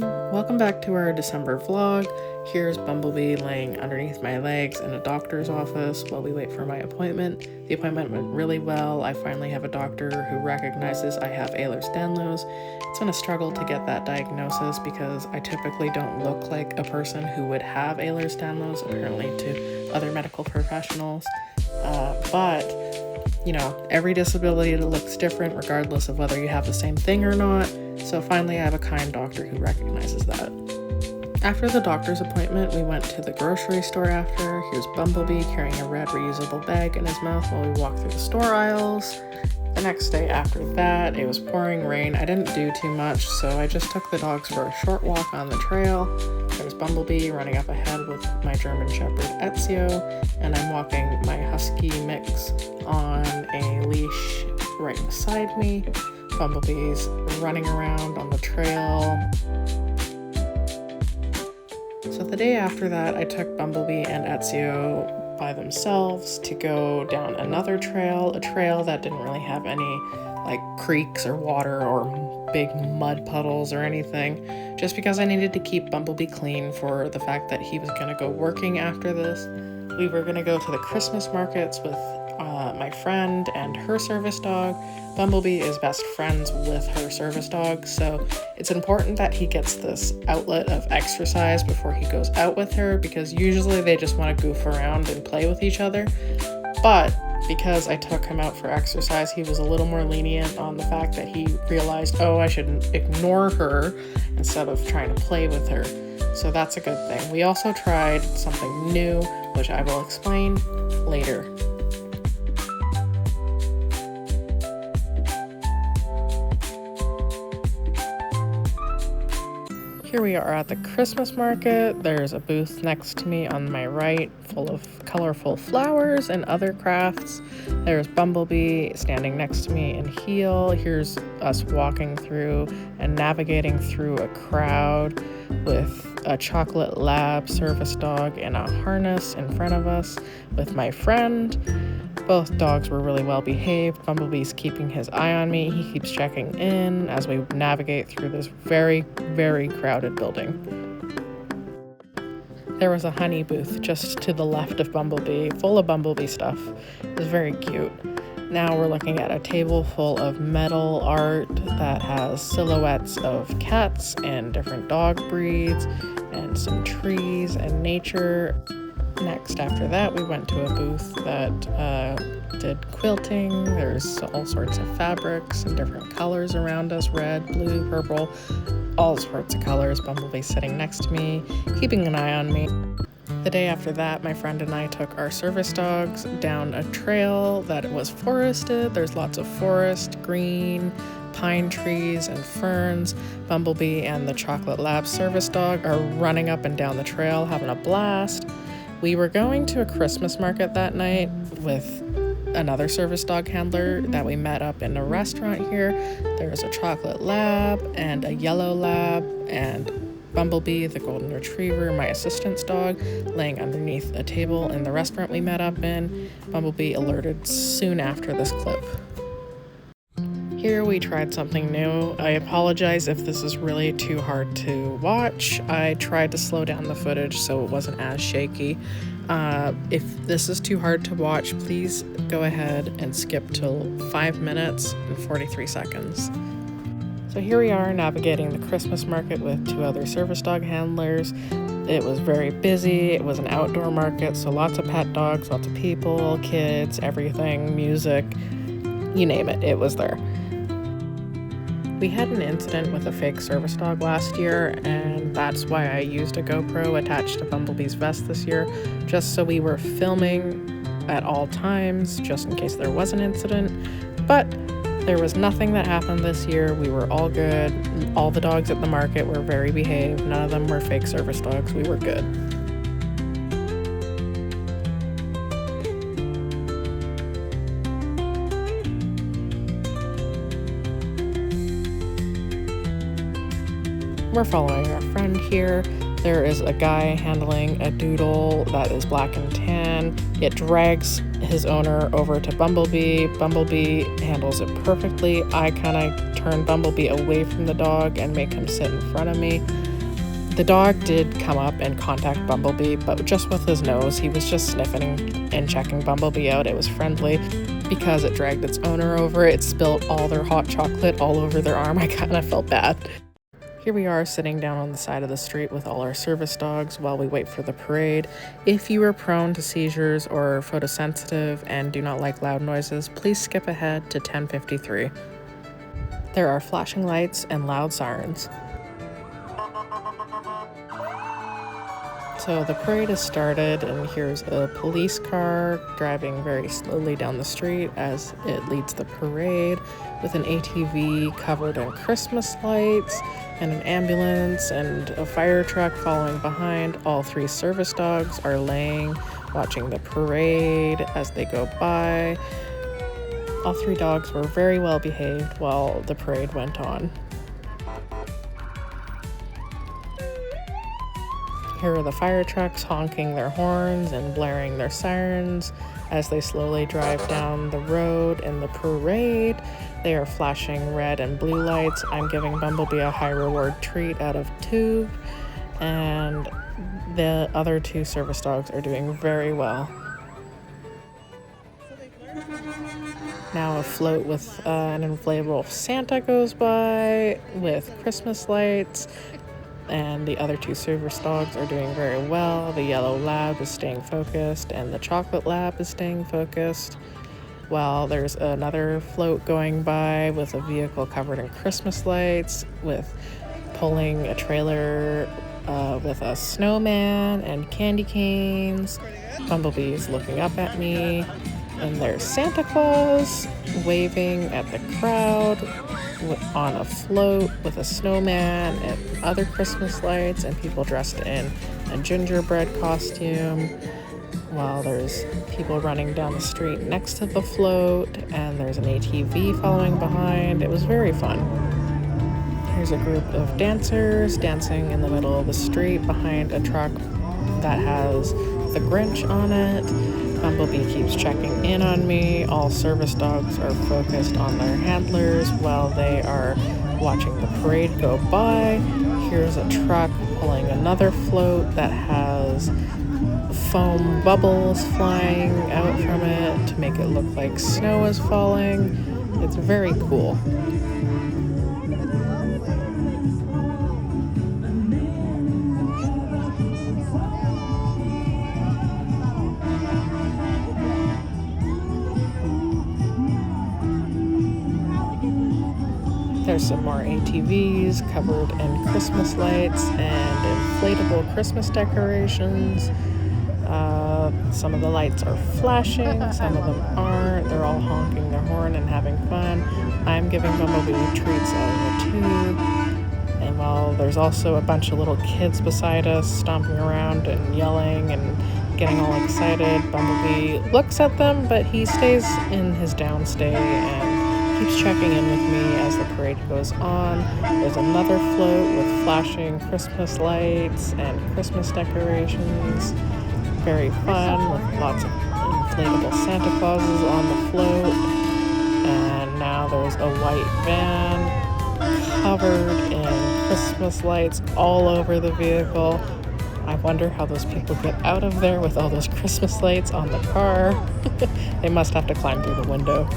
Welcome back to our December vlog. Here's Bumblebee laying underneath my legs in a doctor's office while we wait for my appointment. The appointment went really well. I finally have a doctor who recognizes I have Ehlers-Danlos. It's been a struggle to get that diagnosis because I typically don't look like a person who would have Ehlers-Danlos, apparently to other medical professionals. But every disability looks different regardless of whether you have the same thing or not. So finally I have a kind doctor who recognizes that. After the doctor's appointment, we went to the grocery store after. Here's Bumblebee carrying a red reusable bag in his mouth while we walk through the store aisles. The next day after that, it was pouring rain. I didn't do too much, so I just took the dogs for a short walk on the trail. There's Bumblebee running up ahead with my German Shepherd Ezio, and I'm walking my Husky mix on a leash right beside me. Bumblebee's running around on the trail. So the day after that, I took Bumblebee and Ezio by themselves to go down another trail, a trail that didn't really have any creeks or water or big mud puddles or anything, just because I needed to keep Bumblebee clean for the fact that he was going to go working after this. We were going to go to the Christmas markets with my friend and her service dog. Bumblebee is best friends with her service dog, so it's important that he gets this outlet of exercise before he goes out with her, because usually they just want to goof around and play with each other. But because I took him out for exercise, he was a little more lenient on the fact that he realized, I shouldn't ignore her instead of trying to play with her. So that's a good thing. We also tried something new, which I will explain later. Here we are at the Christmas market. There's a booth next to me on my right full of colorful flowers and other crafts. There's Bumblebee standing next to me in heel. Here's us walking through and navigating through a crowd with a chocolate lab service dog in a harness in front of us with my friend. Both dogs were really well behaved. Bumblebee's keeping his eye on me. He keeps checking in as we navigate through this very, very crowded building. There was a honey booth just to the left of Bumblebee, full of Bumblebee stuff. It was very cute. Now we're looking at a table full of metal art that has silhouettes of cats and different dog breeds and some trees and nature. Next, after that, we went to a booth that did quilting. There's all sorts of fabrics and different colors around us, red, blue, purple, all sorts of colors. Bumblebee sitting next to me, keeping an eye on me. The day after that, my friend and I took our service dogs down a trail that was forested. There's lots of forest, green, pine trees, and ferns. Bumblebee and the Chocolate Lab service dog are running up and down the trail, having a blast. We were going to a Christmas market that night with another service dog handler that we met up in a restaurant here. There was a chocolate lab and a yellow lab and Bumblebee, the golden retriever, my assistant's dog, laying underneath a table in the restaurant we met up in. Bumblebee alerted soon after this clip. Here we tried something new. I apologize if this is really too hard to watch. I tried to slow down the footage so it wasn't as shaky. If this is too hard to watch, please go ahead and skip till 5 minutes and 43 seconds. So here we are navigating the Christmas market with two other service dog handlers. It was very busy. It was an outdoor market, so lots of pet dogs, lots of people, kids, everything, music, you name it, it was there. We had an incident with a fake service dog last year, and that's why I used a GoPro attached to Bumblebee's vest this year, just so we were filming at all times, just in case there was an incident. But there was nothing that happened this year. We were all good. All the dogs at the market were very behaved. None of them were fake service dogs. We were good. We're following our friend here. There is a guy handling a doodle that is black and tan. It drags his owner over to Bumblebee. Bumblebee handles it perfectly. I kind of turn Bumblebee away from the dog and make him sit in front of me. The dog did come up and contact Bumblebee, but just with his nose. He was just sniffing and checking Bumblebee out. It was friendly. Because it dragged its owner over, it spilled all their hot chocolate all over their arm. I kind of felt bad. Here we are sitting down on the side of the street with all our service dogs while we wait for the parade. If you are prone to seizures or photosensitive and do not like loud noises, please skip ahead to 10:53. There are flashing lights and loud sirens. So the parade has started, and here's a police car driving very slowly down the street as it leads the parade, with an ATV covered in Christmas lights, and an ambulance and a fire truck following behind. All 3 service dogs are laying, watching the parade as they go by. All 3 dogs were very well behaved while the parade went on. Here are the fire trucks honking their horns and blaring their sirens as they slowly drive down the road in the parade. They are flashing red and blue lights. I'm giving Bumblebee a high reward treat out of tube, and the other 2 service dogs are doing very well. Now a float with an inflatable Santa goes by with Christmas lights. And the other 2 service dogs are doing very well. The yellow lab is staying focused, and the chocolate lab is staying focused. While there's another float going by with a vehicle covered in Christmas lights, with pulling a trailer with a snowman and candy canes. Bumblebee's looking up at me, and there's Santa Claus waving at the crowd on a float with a snowman and other Christmas lights and people dressed in a gingerbread costume, while there's people running down the street next to the float, and there's an ATV following behind. It was very fun. Here's a group of dancers dancing in the middle of the street behind a truck that has the Grinch on it. Bumblebee keeps checking in on me. All service dogs are focused on their handlers while they are watching the parade go by. Here's a truck pulling another float that has foam bubbles flying out from it to make it look like snow is falling. It's very cool. There's some more ATVs covered in Christmas lights and inflatable Christmas decorations. Some of the lights are flashing, some of them aren't. They're all honking their horn and having fun. I'm giving Bumblebee treats out of a tube. And while there's also a bunch of little kids beside us stomping around and yelling and getting all excited, Bumblebee looks at them, but he stays in his downstay and keeps checking in with me as the parade goes on. There's another float with flashing Christmas lights and Christmas decorations. Very fun, with lots of inflatable Santa Clauses on the float. And now there's a white van covered in Christmas lights all over the vehicle. I wonder how those people get out of there with all those Christmas lights on the car. They must have to climb through the window.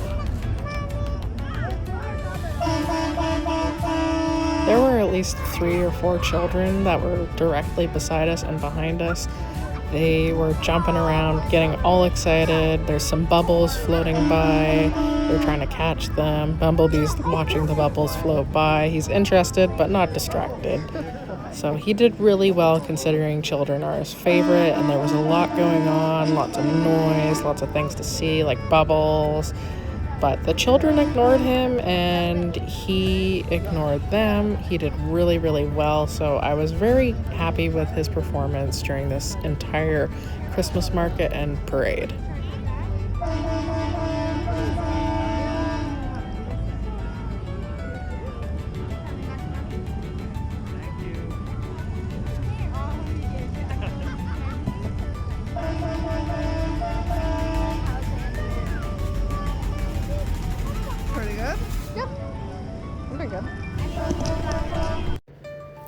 There were at least 3 or 4 children that were directly beside us and behind us. They were jumping around, getting all excited. There's some bubbles floating by. They're trying to catch them. Bumblebee's watching the bubbles float by. He's interested, but not distracted. So he did really well considering children are his favorite, and there was a lot going on, lots of noise, lots of things to see, like bubbles. But the children ignored him, and he ignored them. He did really, really well. So I was very happy with his performance during this entire Christmas market and parade.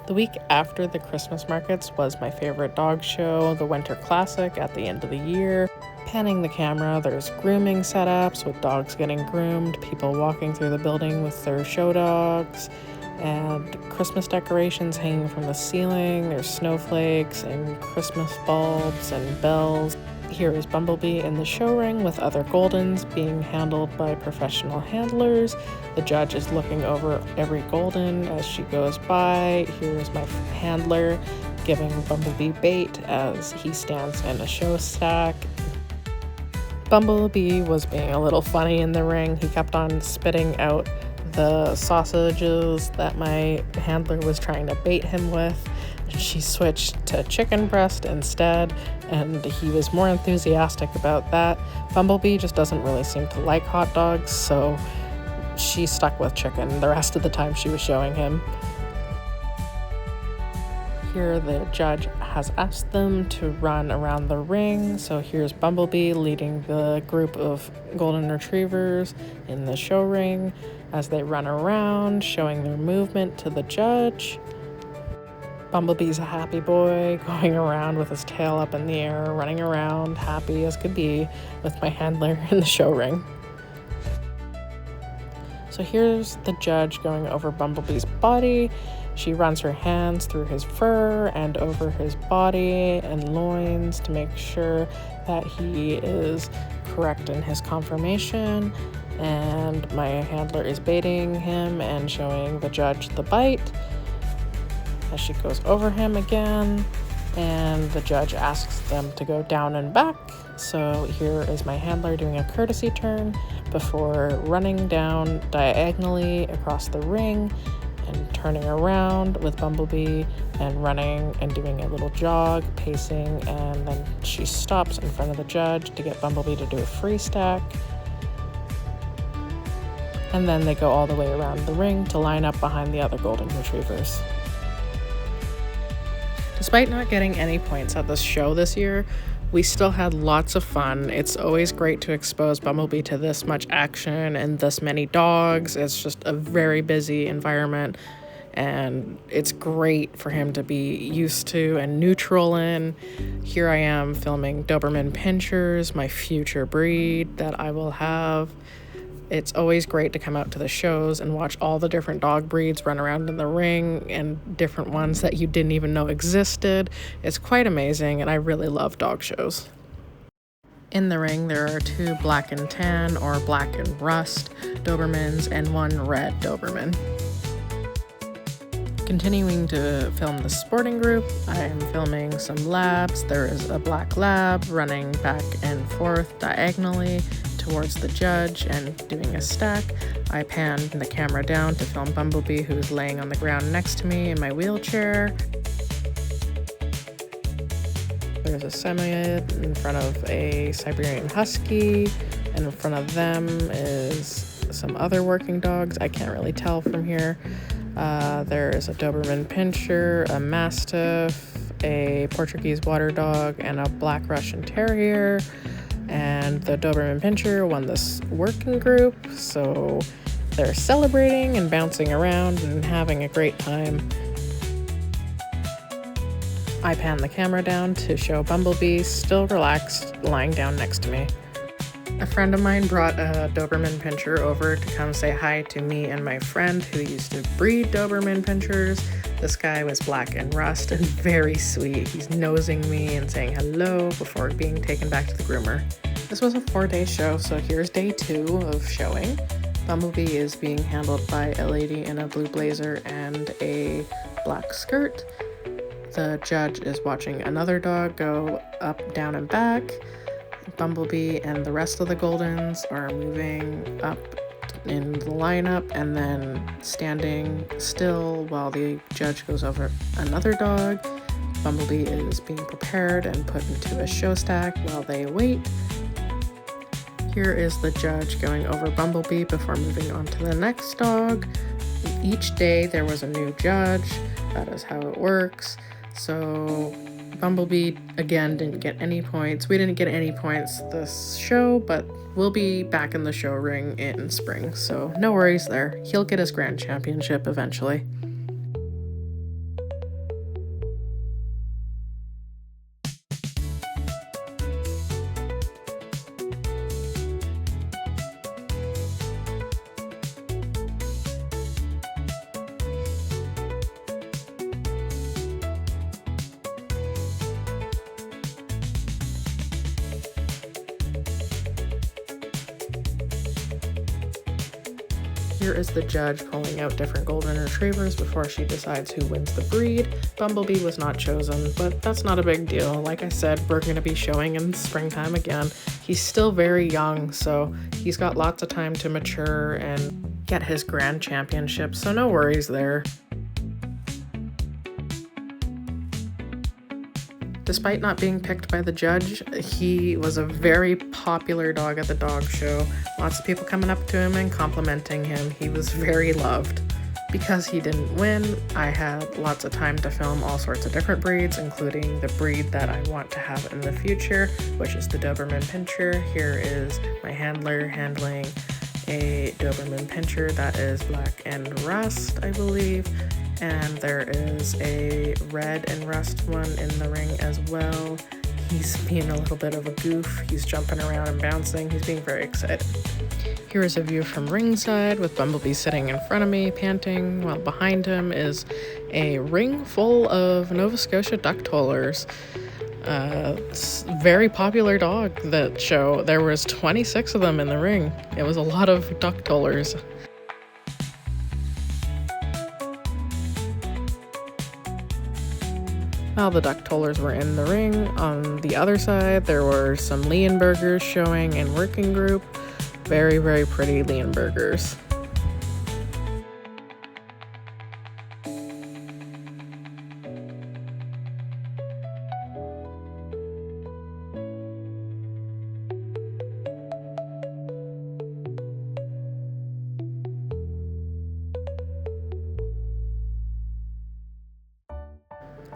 The week after the Christmas markets was my favorite dog show, the Winter Classic at the end of the year. Panning the camera, there's grooming setups with dogs getting groomed, people walking through the building with their show dogs, and Christmas decorations hanging from the ceiling. There's snowflakes and Christmas bulbs and bells. Here is Bumblebee in the show ring with other Goldens being handled by professional handlers. The judge is looking over every Golden as she goes by. Here is my handler giving Bumblebee bait as he stands in a show stack. Bumblebee was being a little funny in the ring. He kept on spitting out the sausages that my handler was trying to bait him with. She switched to chicken breast instead, and he was more enthusiastic about that. Bumblebee just doesn't really seem to like hot dogs, so she stuck with chicken the rest of the time she was showing him. Here the judge has asked them to run around the ring, so here's Bumblebee leading the group of golden retrievers in the show ring as they run around, showing their movement to the judge. Bumblebee's a happy boy, going around with his tail up in the air, running around, happy as could be, with my handler in the show ring. So here's the judge going over Bumblebee's body. She runs her hands through his fur and over his body and loins to make sure that he is correct in his conformation. And my handler is baiting him and showing the judge the bite as she goes over him again, and the judge asks them to go down and back. So here is my handler doing a courtesy turn before running down diagonally across the ring and turning around with Bumblebee and running and doing a little jog, pacing, and then she stops in front of the judge to get Bumblebee to do a free stack. And then they go all the way around the ring to line up behind the other golden retrievers. Despite not getting any points at this show this year, we still had lots of fun. It's always great to expose Bumblebee to this much action and this many dogs. It's just a very busy environment, and it's great for him to be used to and neutral in. Here I am filming Doberman Pinschers, my future breed that I will have. It's always great to come out to the shows and watch all the different dog breeds run around in the ring and different ones that you didn't even know existed. It's quite amazing, and I really love dog shows. In the ring, there are 2 black and tan or black and rust Dobermans and 1 red Doberman. Continuing to film the sporting group, I am filming some labs. There is a black lab running back and forth diagonally towards the judge and doing a stack. I panned the camera down to film Bumblebee, who's laying on the ground next to me in my wheelchair. There's a Samoyed in front of a Siberian Husky, and in front of them is some other working dogs. I can't really tell from here. There is a Doberman Pinscher, a Mastiff, a Portuguese Water Dog, and a Black Russian Terrier. And the Doberman Pinscher won this working group, so they're celebrating and bouncing around and having a great time. I pan the camera down to show Bumblebee still relaxed, lying down next to me. A friend of mine brought a Doberman Pinscher over to come say hi to me and my friend who used to breed Doberman Pinschers. This guy was black and rust and very sweet. He's nosing me and saying hello before being taken back to the groomer. This was a 4-day show, so here's day 2 of showing. Bumblebee is being handled by a lady in a blue blazer and a black skirt. The judge is watching another dog go up, down, and back. Bumblebee and the rest of the Goldens are moving up in the lineup and then standing still while the judge goes over another dog. Bumblebee is being prepared and put into a show stack while they wait. Here is the judge going over Bumblebee before moving on to the next dog. Each day there was a new judge. That is how it works. So Bumblebee, again, didn't get any points. We didn't get any points this show, but we'll be back in the show ring in spring, so no worries there. He'll get his grand championship eventually. Here is the judge pulling out different golden retrievers before she decides who wins the breed. Bumblebee was not chosen, but that's not a big deal. Like I said, we're going to be showing in springtime again. He's still very young, so he's got lots of time to mature and get his grand championship, so no worries there. Despite not being picked by the judge, he was a very popular dog at the dog show. Lots of people coming up to him and complimenting him. He was very loved. Because he didn't win, I had lots of time to film all sorts of different breeds, including the breed that I want to have in the future, which is the Doberman Pinscher. Here is my handler handling a Doberman Pinscher that is black and rust, I believe. And there is a red and rust one in the ring as well. He's being a little bit of a goof. He's jumping around and bouncing. He's being very excited. Here is a view from ringside with Bumblebee sitting in front of me, panting, while behind him is a ring full of Nova Scotia duck tollers. It's a very popular dog, that show. There was 26 of them in the ring. It was a lot of duck tollers. While the duck tollers were in the ring, on the other side there were some Leonbergers showing in working group. Very, very pretty Leonbergers.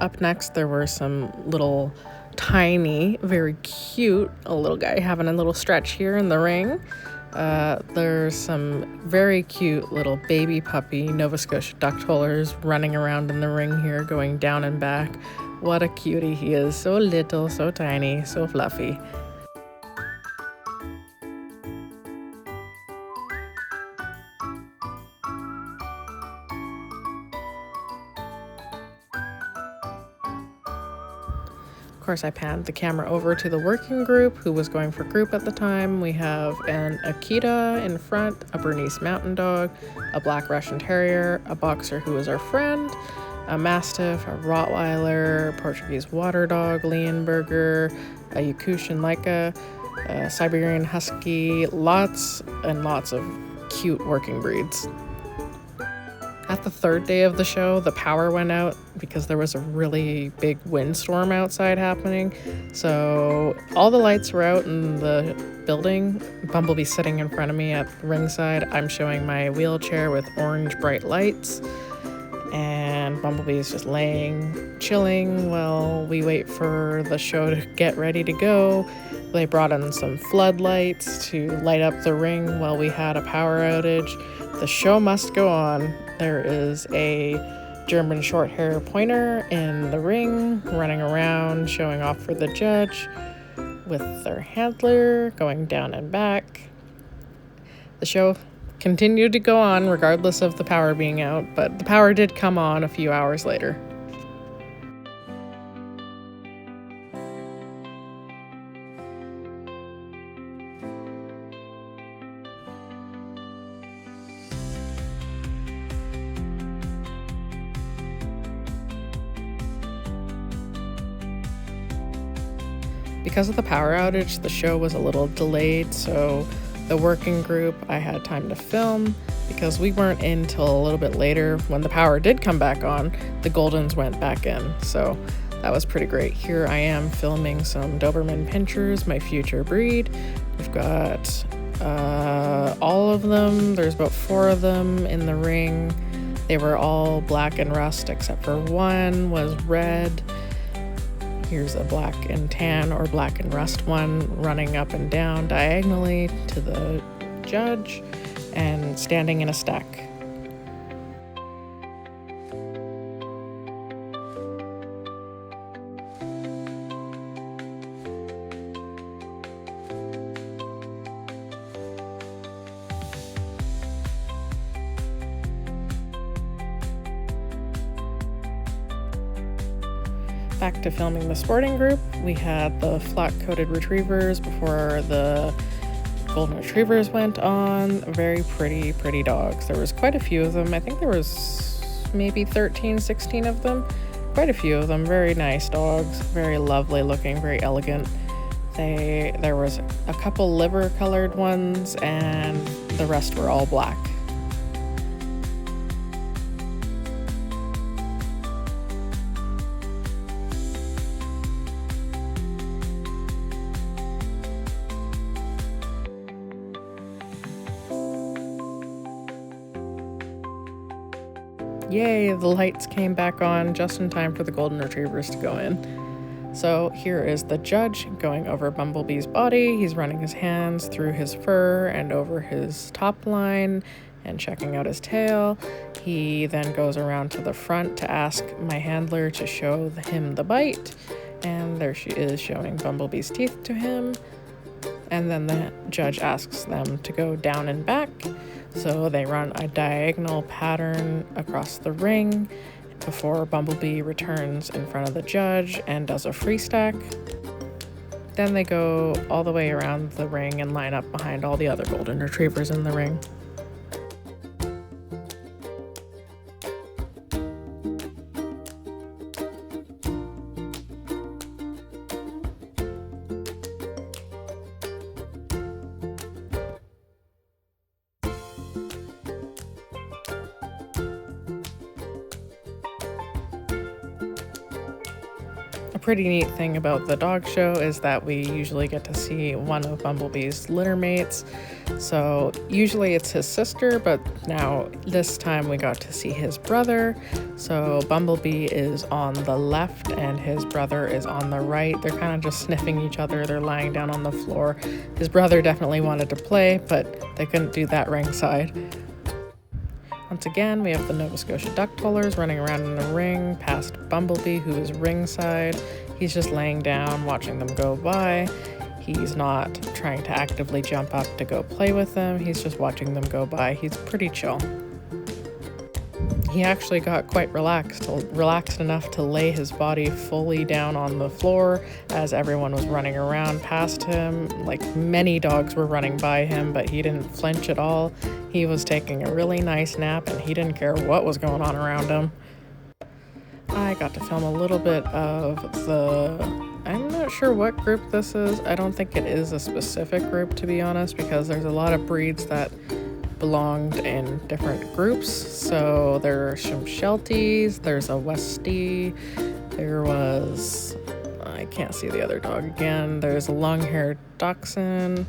Up next, there were some little tiny, very cute, a little guy having a little stretch here in the ring. There's some very cute little baby puppy Nova Scotia duck tollers running around in the ring here, going down and back. What a cutie he is. So little, so tiny, so fluffy. Of course, I panned the camera over to the working group, who was going for group at the time. We have an Akita in front, a Bernese Mountain Dog, a Black Russian Terrier, a Boxer who is our friend, a Mastiff, a Rottweiler, Portuguese Water Dog, Leonberger, a Yakutian Laika, a Siberian Husky, lots and lots of cute working breeds. At the third day of the show, the power went out because there was a really big windstorm outside happening. So all the lights were out in the building. Bumblebee sitting in front of me at ringside. I'm showing my wheelchair with orange bright lights. And Bumblebee is just laying, chilling while we wait for the show to get ready to go. They brought in some floodlights to light up the ring while we had a power outage. The show must go on. There is a German Shorthair Pointer in the ring, running around, showing off for the judge, with their handler going down and back. The show continued to go on regardless of the power being out, but the power did come on a few hours later. Because of the power outage, the show was a little delayed, so the working group, I had time to film. Because we weren't in till a little bit later, when the power did come back on, the Goldens went back in, so that was pretty great. Here I am filming some Doberman Pinschers, my future breed. We've got all of them. There's about 4 of them in the ring. They were all black and rust, except for one was red. Here's a black and tan or black and rust one running up and down diagonally to the judge and standing in a stack. Back to filming the sporting group. We had the flat-coated retrievers before the golden retrievers went on. Very pretty dogs. There was quite a few of them. I think there was maybe 13, 16 of them. Quite a few of them. Very nice dogs. Very lovely looking, very elegant. There was a couple liver colored ones, and the rest were all black. Yay, the lights came back on just in time for the golden retrievers to go in. So here is the judge going over Bumblebee's body. He's running his hands through his fur and over his top line and checking out his tail. He then goes around to the front to ask my handler to show him the bite. And there she is showing Bumblebee's teeth to him. And then the judge asks them to go down and back. So they run a diagonal pattern across the ring before Bumblebee returns in front of the judge and does a free stack. Then they go all the way around the ring and line up behind all the other golden retrievers in the ring. A pretty neat thing about the dog show is that we usually get to see one of Bumblebee's litter mates. So usually it's his sister, but now this time we got to see his brother. So Bumblebee is on the left and his brother is on the right. They're kind of just sniffing each other. They're lying down on the floor. His brother definitely wanted to play, but they couldn't do that ringside. Once again, we have the Nova Scotia duck pullers running around in the ring past Bumblebee, who is ringside. He's just laying down, watching them go by. He's not trying to actively jump up to go play with them. He's just watching them go by. He's pretty chill. He actually got quite relaxed enough to lay his body fully down on the floor as everyone was running around past him. Like many dogs were running by him, but he didn't flinch at all. He was taking a really nice nap and he didn't care what was going on around him. I got to film a little bit of I'm not sure what group this is. I don't think it is a specific group, to be honest, because there's a lot of breeds that belonged in different groups. So there are some Shelties, there's a Westie, there was, I can't see the other dog again, there's a long-haired Dachshund,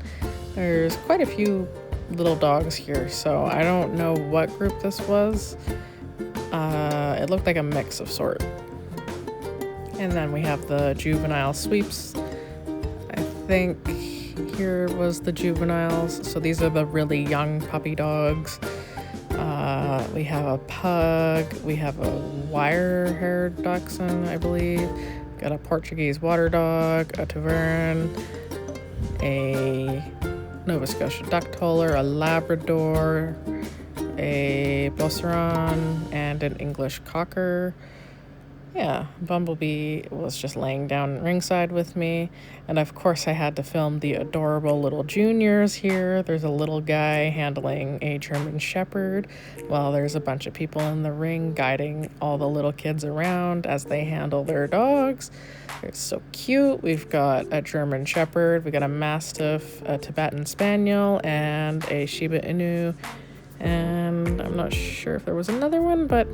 there's quite a few little dogs here, so I don't know what group this was. It looked like a mix of sort. And then we have the juvenile sweeps. I think here was the juveniles. So these are the really young puppy dogs. We have a pug. We have a wire-haired dachshund, I believe. Got a Portuguese water dog, a Tavern, a Nova Scotia duck toller, a Labrador, a Beauceron, and an English Cocker. Yeah, Bumblebee was just laying down ringside with me. And of course I had to film the adorable little juniors here. There's a little guy handling a German Shepherd while there's a bunch of people in the ring guiding all the little kids around as they handle their dogs. They're so cute. We've got a German Shepherd, we got a Mastiff, a Tibetan Spaniel, and a Shiba Inu. And I'm not sure if there was another one, but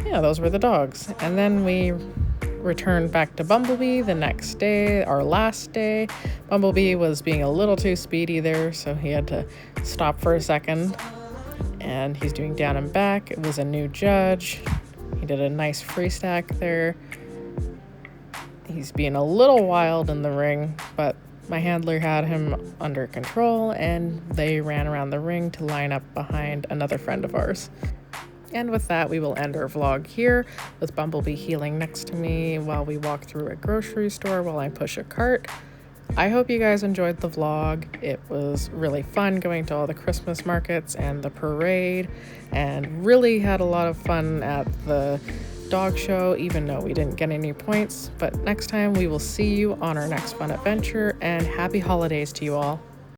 yeah, those were the dogs. And then we returned back to Bumblebee the next day, our last day. Bumblebee was being a little too speedy there, so he had to stop for a second. And he's doing down and back. It was a new judge. He did a nice free stack there. He's being a little wild in the ring, but my handler had him under control, and they ran around the ring to line up behind another friend of ours. And with that, we will end our vlog here with Bumblebee healing next to me while we walk through a grocery store while I push a cart. I hope you guys enjoyed the vlog. It was really fun going to all the Christmas markets and the parade, and really had a lot of fun at the dog show, even though we didn't get any points. But next time we will see you on our next fun adventure, and happy holidays to you all.